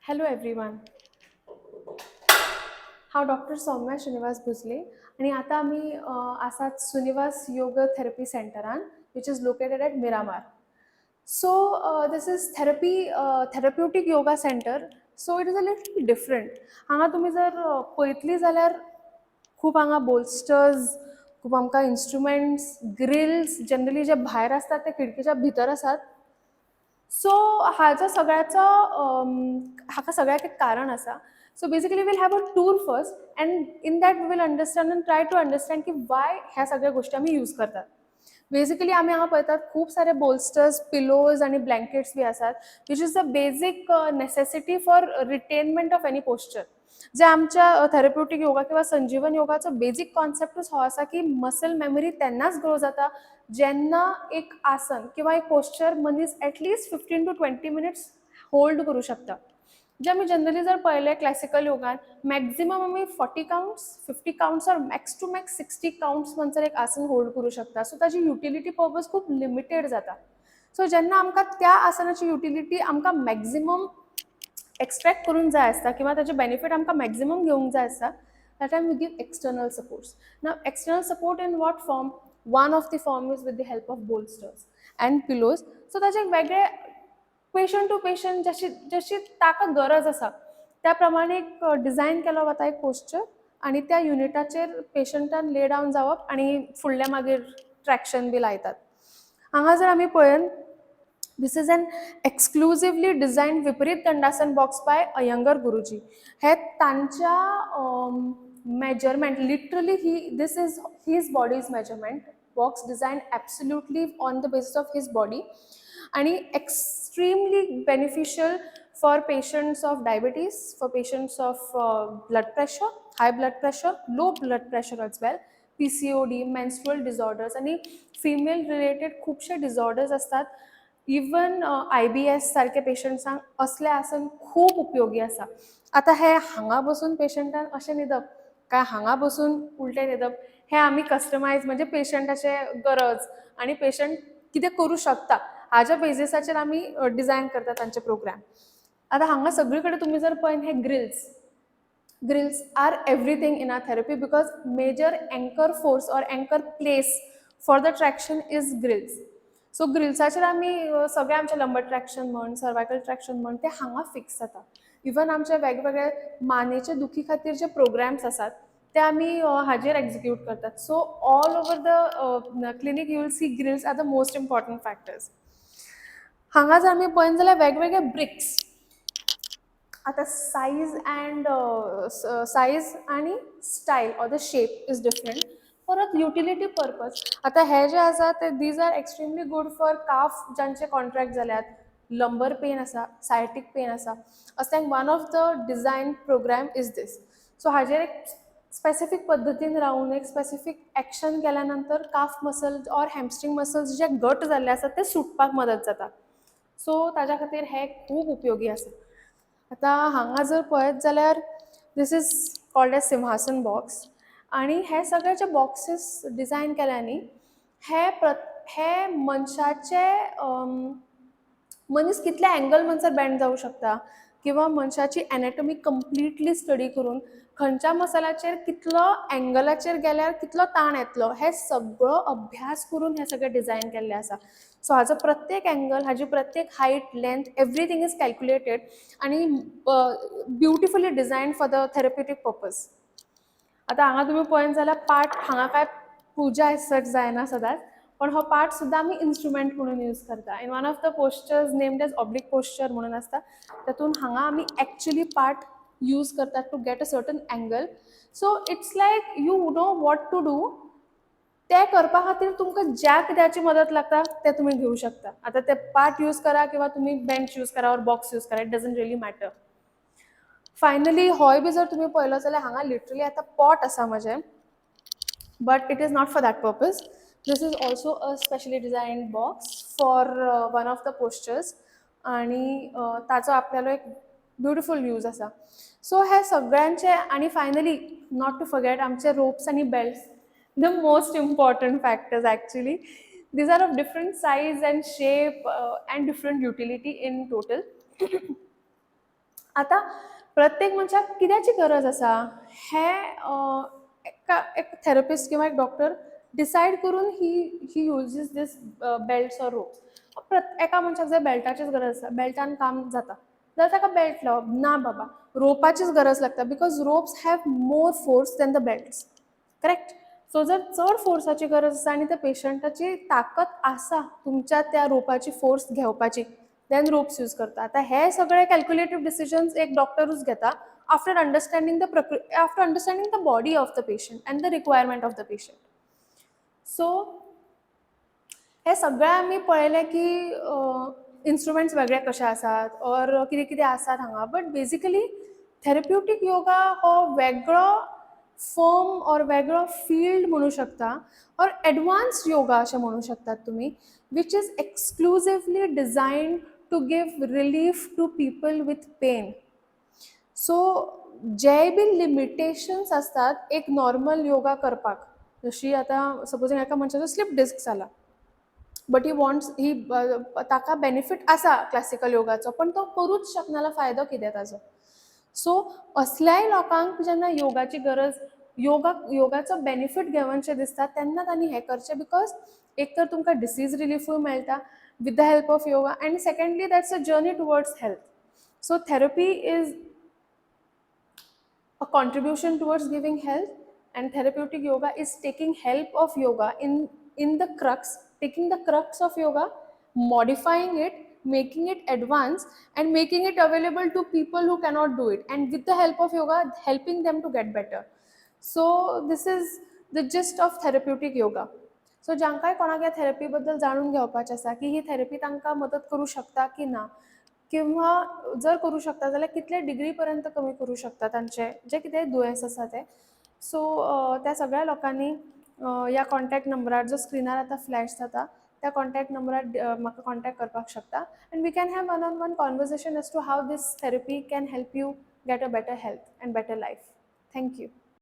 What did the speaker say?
Hello everyone. हा doctor Soumya Srinivas Bhujle आणि आता आम्ही आसात सुनिवास योग थेरपी सेंटरान which is located at Miramar. So this is therapeutic yoga centre. So it is a little different. हांगा तुमी जर पळयतली जाल्यार खूप हांगा बोल्स्टर्स, खूप आमकां इन्स्ट्रुमेंट्स, ग्रिल्स जनरली जे भायर असतात ते खिडकीच्या भितर आसात. सो हाच्या सगळ्याचं हाका सगळ्याक एक कारण आसा. So basically we'll have a tour first and in that we will understand and try to understand की वाय ह्या सगळ्या गोष्टी आम्ही यूज करतात. बेसिकली आम्ही हांगा पळयतात खूप सारे बोल्स्टर्स, पिलोज आणि ब्लँकेट्स बी आसात which is the basic necessity for retainment of any posture. जे आमच्या थेरप्युटीक योगा किंवा संजीवन योगाचो बेसिक कॉन्सेप्टच हो आसा की मसल मेमरी तेन्नाच ग्रो जाता जेन्ना एक आसन किंवा एक पोस्चर मनीस एटलीस्ट 15 to 20 मिनिट्स होल्ड करू शकता. जे आम्ही जनरली जर पळयलें क्लासिकल योगान मॅक्झिमम आम्ही 40 काउंट्स, 50 काउंट्स और मॅक्स टू मॅक्स 60 काउंट्स म्हणसर एक आसन होल्ड करू शकता. सो ताची युटिलिटी पर्पज खूप लिमिटेड जाता. सो जेन्ना आमकां त्या आसनाची युटिलिटी आमकां मॅक्झिमम एक्सट्रॅक्ट करून जाय आसता किंवा ताचे बेनिफीट आमकां मॅक्झिमम घेवंक जाय आसता, that time we give external supports. Now, external support in what form? One of the form is with the help of bolsters and pillows. So ताचे वेगळे पेशंट टू पेशंट जशी जशी ताका गरज आसा त्या प्रमाणे एक डिझायन केलो वता एक पोस्चर आणि त्या युनिटाचेर पेशंटान ले डावन जावप आणि फुडले मागीर ट्रॅक्शन बी लायतात. हांगा जर आमी पळयन दिस इज एन एक्सक्लुसिवली डिझायन्ड विपरीत दंडासन बॉक्स बाय अयंगर गुरुजी. हे तांच्या measurement literally this is his body's measurement box design absolutely on the basis of his body आणि extremely beneficial for patients of diabetes, for patients of blood pressure, high blood pressure, low blood pressure as well, PCOD, menstrual disorders आणि female related खूपशे disorders असतात. Even IBS सारखे पेशंट्सांक असले आसन खूप उपयोगी आसा. आता हे हांगा बसून पेशंटान अशें न्हिदप काय हांगा बसून उलटे न्हिदप हे आमी कस्टमायज म्हणजे पेशंटाचे गरज आणि पेशंट कितें करू शकता हाच्या बेसिसाचेर आमी डिझायन करता तांचे प्रोग्राम. आता हांगा सगळे कडेन तुमी जर पळयन हे grills are everything in our therapy because major anchor force or anchor place for the traction is grills. So ग्रिल्साचेर आमी सगळे आमचे लंबर ट्रॅक्शन म्हण, सर्वायकल ट्रॅक्शन म्हण ते हांगा फिक्स जाता. इवन आमचे वेगवेगळे मानेचे दुखी खातीर जे प्रोग्राम्स आसात ते आमी हाजेर एक्झिक्यूट करतात. So all over the clinic you will see grills are the most important factors. हांगा जर आमी पळयन जाल्यार वेगवेगळे ब्रिक्स आता साईज आणि style or the shape is different. परत युटिलिटी पर्पज आता हे जे आसा ते these are extremely good for calf ज्यांचे कॉन्ट्रॅक्ट जाल्यात, लंबर पेन आसा, सायटीक पेन आसा, असल्यांक one of the design programme is this. So हाजेर एक स्पेसिफीक पद्दतीन रावन एक स्पेसिफीक एक्शन केल्या नंतर calf muscle or hamstring muscles जे घट जाल्ले आसात ते सुटपाक मदत जाता. सो ताज्या खातीर हे खूब उपयोगी आसा. आता हांगा जर पळयत जाल्यार दीस इज कॉल्ड एज सिंहासन बॉक्स आणि हे सगळे जे बॉक्सीस डिझायन केल्या न्ही हे मनशाचे मनीस कितल्या अँगल म्हणसर बँड जाऊ शकता किंवा मनशाची एनाटॉमी कंप्लिटली स्टडी करून खंयच्या मसलाचेर कितलो अँगलाचेर गेल्यार कितलो ताण येतलो हे सगळो अभ्यास करून हे सगळे डिझायन केल्ले आसा. सो हाजो प्रत्येक अँगल, हाजी प्रत्येक height, length, everything is calculated आणि ब्युटिफुली डिझायन्ड फॉर द थेरप्युटीक पर्पज. आता हांगा तुमी पळयन जाल्यार पार्ट हांगा काय पुजा एज सच जायना सदांच, पण हो पार्ट सुद्दां आमी इन्स्ट्रुमेंट म्हणून यूज करता. In one of the postures named as oblique posture म्हणून आसता तातून हांगा आमी एक्चुअली पार्ट यूज करतात to get a certain angle. So it's like you know what to do, ते करपा खातीर तुमकां ज्या कित्याची मदत लागता ते तुमी घेवं शकता. आता ते पार्ट यूज करा किंवा तुमी बेंच यूज करा और बॉक्स यूज करा, it doesn't really matter. Finally होय बी जर तुमी पळयलो जाल्यार हांगा लिटरली आतां पॉट आसा म्हजें, but it is not for that purpose. This is also a specially designed box for one of the postures आणि ताचो आपल्यालो एक ब्युटिफूल यूज आसा. सो हे सगळ्यांचे आणि फायनली नॉट टू फॉरगेट आमचे रोप्स आणि belts, the most important factors actually. These are of different size and shape and different utility in total. आता प्रत्येक मनशाक कित्याची गरज आसा हें एक थेरपिस्ट किंवा एक डॉक्टर डिसायड करून ही uses this belts or ropes. एका मनशाक जर बेल्टाचीच गरज आसा, बेल्टान काम जाता, जाल्यार ताका बेल्ट लावप. ना बाबा, रोपाचीच गरज लागता, because ropes have more force than the belts. Correct? So जर चड फोर्साची गरज आसा आनी त्या पेशंटाची ताकद आसा तुमच्या त्या रोपाची फोर्स घेवपाची, देन रोप्स यूज करता. आता हे सगळे कॅल्क्युलेटिव्ह डिसिजन्स एक डॉक्टरूच घेता after understanding the body of the patient and the requirement of the patient. So हे सगळें आमी पळयलें की इन्स्ट्रुमेंट्स वेगळे कशे आसात ऑर कितें कितें आसात हांगा, बट बेजिकली थेरप्युटीक योगा हो वेगळो फॉर्म ऑर वेगळो फील्ड म्हणू शकता, ऑर एडवान्स्ड योगा अशें म्हणू शकतात तुमी, which is exclusively designed to give relief to people with pain. So जे बी लिमिटेशन्स आसतात एक नॉर्मल योगा करपाक, जशी आतां सपोजींग एका मनशाचो स्लीप डिस्क जाला, बट ही ताका बेनिफीट आसा क्लासिकल योगाचो, पण तो करूच शकनाला, फायदो कितें ताजो? सो असल्याय लोकांक जेन्ना योगाची गरज, योगाचो बेनिफीट घेवनशें दिसता, तेन्ना तांणी हें करचें, बिकॉज एक तर तुमकां डिसीज रिलीफूय मेळटा with the help of yoga, end secondly that's a journey towards health. So therapy is a contribution towards giving health, and therapeutic yoga is taking help of yoga in the crux, taking the crux of yoga, modifying it, making it advanced, and making it available to people who cannot do it, and with the help of yoga helping them to get better. So this is the gist of therapeutic yoga. So जांकांय कोणाक ह्या therapy बद्दल जाणून घेवपाचें आसा की ही therapy तांकां मदत करूं शकता की ना, किंवा जर करू शकता जाल्यार कितले डिग्री पर्यंत कमी करू शकता तांचे जे कितें दुयेंस आसा ते. सो त्या सगळ्या लोकांनी ह्या कॉन्टॅक्ट नंबरार जो स्क्रिनार आतां फ्लॅश जाता त्या कॉन्टॅक्ट नंबरार म्हाका कॉन्टॅक्ट करपाक शकता, and we can have one on one conversation as to how this therapy can help you get a better health and better life. Thank you.